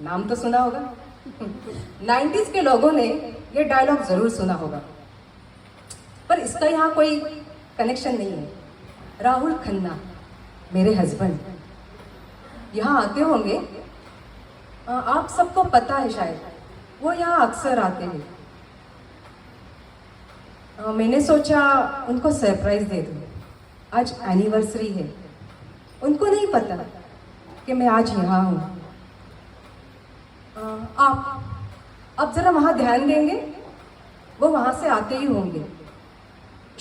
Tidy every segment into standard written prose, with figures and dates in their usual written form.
नाम तो सुना होगा। 90s के लोगों ने ये डायलॉग जरूर सुना होगा, पर इसका यहाँ कोई कनेक्शन नहीं है। राहुल खन्ना मेरे हस्बैंड यहाँ आते होंगे, आप सबको पता है शायद, वो यहाँ अक्सर आते हैं। मैंने सोचा उनको सरप्राइज दे दूँ, आज एनिवर्सरी है। उनको नहीं पता कि मैं आज यहाँ हूँ। आप जरा वहाँ ध्यान देंगे, वो वहाँ से आते ही होंगे।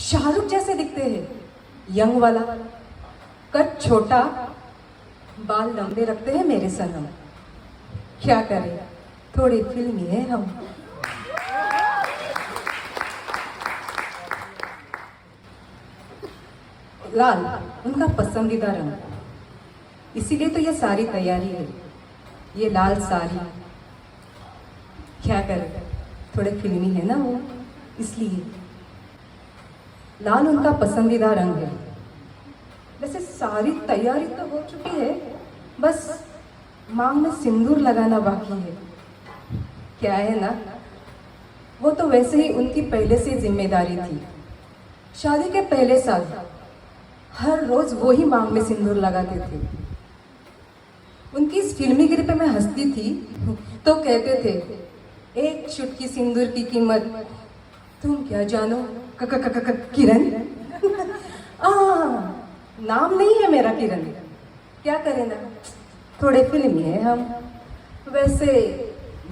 शाहरुख जैसे दिखते हैं, यंग वाला, कद छोटा, बाल लंबे रखते हैं मेरे सनम। क्या करें, थोड़े फिल्मी हैं हम। लाल उनका पसंदीदा रंग, इसीलिए तो ये सारी तैयारी है, ये लाल साड़ी। क्या करें, थोड़े फिल्मी है ना वो, इसलिए लाल उनका पसंदीदा रंग है। वैसे सारी तैयारी तो हो चुकी है, बस मांग में सिंदूर लगाना बाकी है। क्या है ना, वो तो वैसे ही उनकी पहले से जिम्मेदारी थी। शादी के पहले साल हर रोज वो ही मांग में सिंदूर लगाते थे। उनकी इस फिल्मीगिरी पे मैं हंसती थी तो कहते थे, एक चुटकी सिंदूर की कीमत तुम क्या जानो किरण। नाम नहीं है मेरा किरण, क्या करें ना, थोड़े फिल्मी है हम। वैसे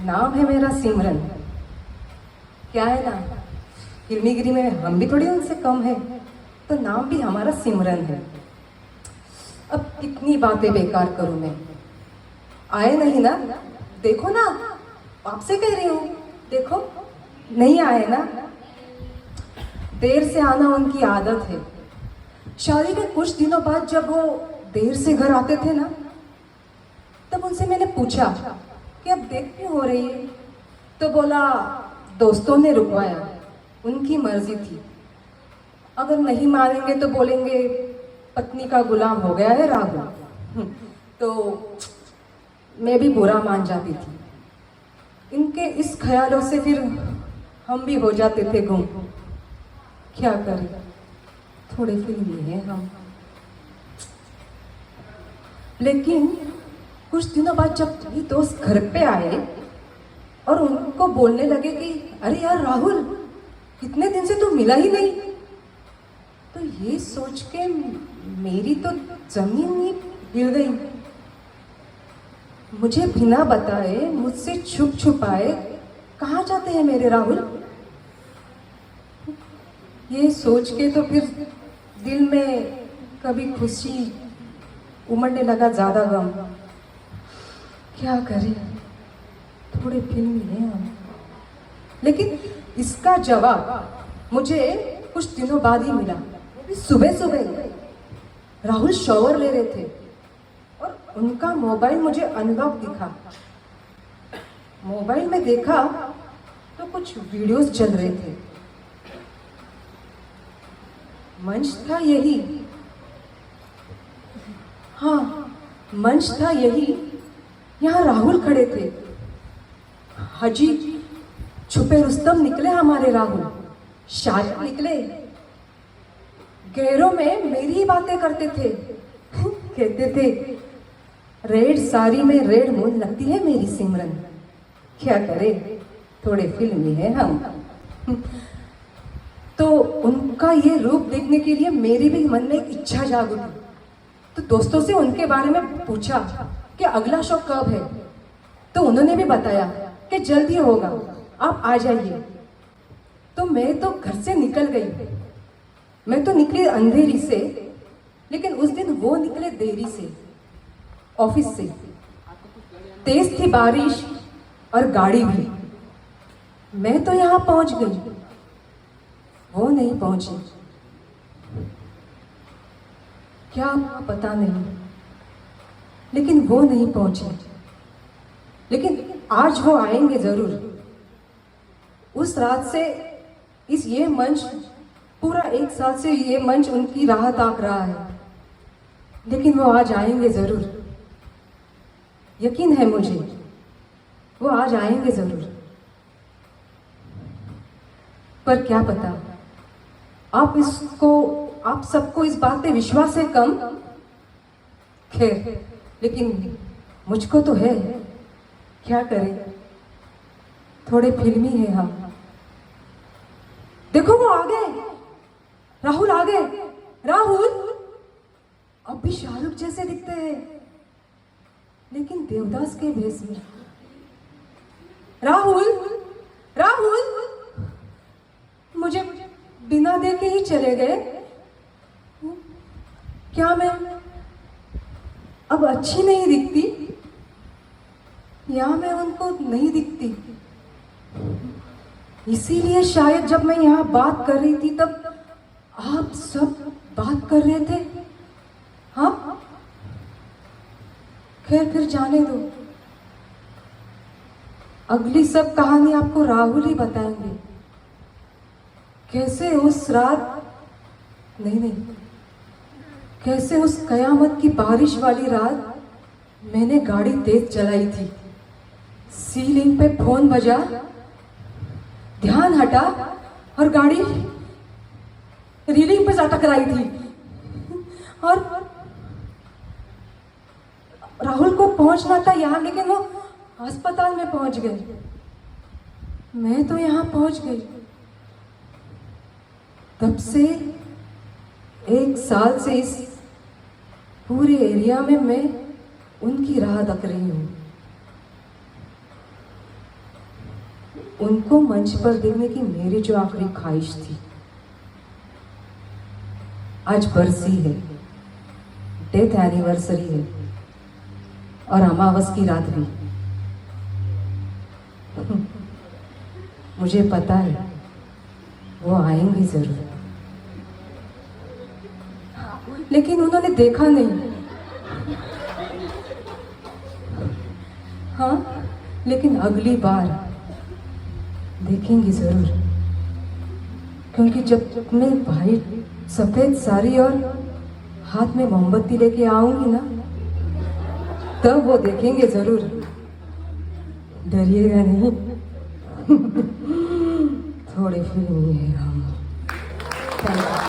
नाम है मेरा सिमरन। क्या है ना, फिल्मीगिरी में हम भी थोड़ी उनसे कम है, तो नाम भी हमारा सिमरन है। अब कितनी बातें बेकार करूं मैं। आए नहीं ना, देखो ना, आपसे कह रही हूँ, देखो नहीं आए ना। देर से आना उनकी आदत है। शादी के कुछ दिनों बाद जब वो देर से घर आते थे ना, तब उनसे मैंने पूछा कि अब देर क्यों हो रही है, तो बोला दोस्तों ने रुकवाया, उनकी मर्जी थी। अगर नहीं मानेंगे तो बोलेंगे पत्नी का गुलाम हो गया है राहुल। तो मैं भी बुरा मान जाती थी। इनके इस ख्यालों से फिर हम भी हो जाते थे गुम। क्या करें, थोड़े फिल्मी हैं हम। लेकिन कुछ दिनों बाद जब ये दोस्त घर पे आए और उनको बोलने लगे कि अरे यार राहुल, कितने दिन से तू मिला ही नहीं, तो ये सोच के मेरी तो जमीन ही हिल गई। मुझे बिना बताए, मुझसे छुप छुपाए कहाँ जाते हैं मेरे राहुल। ये सोच के तो फिर दिल में कभी खुशी उमड़ने लगा, ज्यादा गम। क्या करें, थोड़े फिल्मी हैं हम। लेकिन इसका जवाब मुझे कुछ दिनों बाद ही मिला। सुबह सुबह राहुल शॉवर ले रहे थे और उनका मोबाइल मुझे अनलॉक दिखा। मोबाइल में देखा तो कुछ वीडियोस चल रहे थे। मंच था यही, हाँ मंच था यही। यहाँ राहुल खड़े थे। हाजी छुपे रुस्तम निकले हमारे राहुल, शायर निकले। गैरों में मेरी ही बातें करते थे। कहते थे रेड साड़ी में रेड मून लगती है मेरी सिमरन। क्या करे, थोड़े फिल्मी हैं हम। तो उनका ये रूप देखने के लिए मेरे भी मन में एक इच्छा जाग उठी। तो दोस्तों से उनके बारे में पूछा कि अगला शो कब है, तो उन्होंने भी बताया कि जल्दी होगा, आप आ जाइए। तो मैं तो घर से निकल गई। मैं तो निकली अंधेरी से, लेकिन उस दिन वो निकले देरी से, ऑफिस से। तेज थी बारिश और गाड़ी भी। मैं तो यहाँ पहुंच गई, वो नहीं पहुंची। क्या पता नहीं, लेकिन वो नहीं पहुंचे। लेकिन आज वो आएंगे जरूर। उस रात से ये मंच, पूरा 1 साल से ये मंच उनकी राह ताक रहा है, लेकिन वो आज आएंगे जरूर। यकीन है मुझे, वो आज आएंगे जरूर। पर क्या पता आप सबको इस बात पे विश्वास है कम। खैर, लेकिन मुझको तो है। क्या करें, थोड़े फिल्मी है हम। देखो वो आ गए, राहुल आ गए। राहुल अब भी शाहरुख जैसे दिखते हैं, लेकिन देवदास के भेष में। राहुल, राहुल मुझे बिना देखे ही चले गए। क्या मैं अब अच्छी नहीं दिखती, या मैं उनको नहीं दिखती? इसीलिए शायद जब मैं यहाँ बात कर रही थी तब आप सब बात कर रहे थे। हाँ, खैर फिर जाने दो। अगली सब कहानी आपको राहुल ही बताएंगे। कैसे उस रात, नहीं, कैसे उस कयामत की बारिश वाली रात मैंने गाड़ी तेज चलाई थी। सीलिंग पे फोन बजा, ध्यान हटा और गाड़ी रीलिंग पे जा टकराई थी। और राहुल को पहुंचना था यहाँ, लेकिन वो अस्पताल में पहुंच गए। मैं तो यहाँ पहुंच गई। तब से 1 साल से इस पूरे एरिया में मैं उनकी राह तक रही हूँ। उनको मंच पर देखने की मेरी जो आखिरी ख्वाहिश थी, आज बरसी है, डेथ एनिवर्सरी है और अमावस की रात भी। मुझे पता है वो आएंगे जरूर, लेकिन उन्होंने देखा नहीं। हाँ, लेकिन अगली बार देखेंगे जरूर, क्योंकि जब मैं भाई सफेद साड़ी और हाथ में मोमबत्ती लेके आऊंगी ना, तब वो देखेंगे जरूर। डरिएगा नहीं। थोड़े फिल्मी है हम।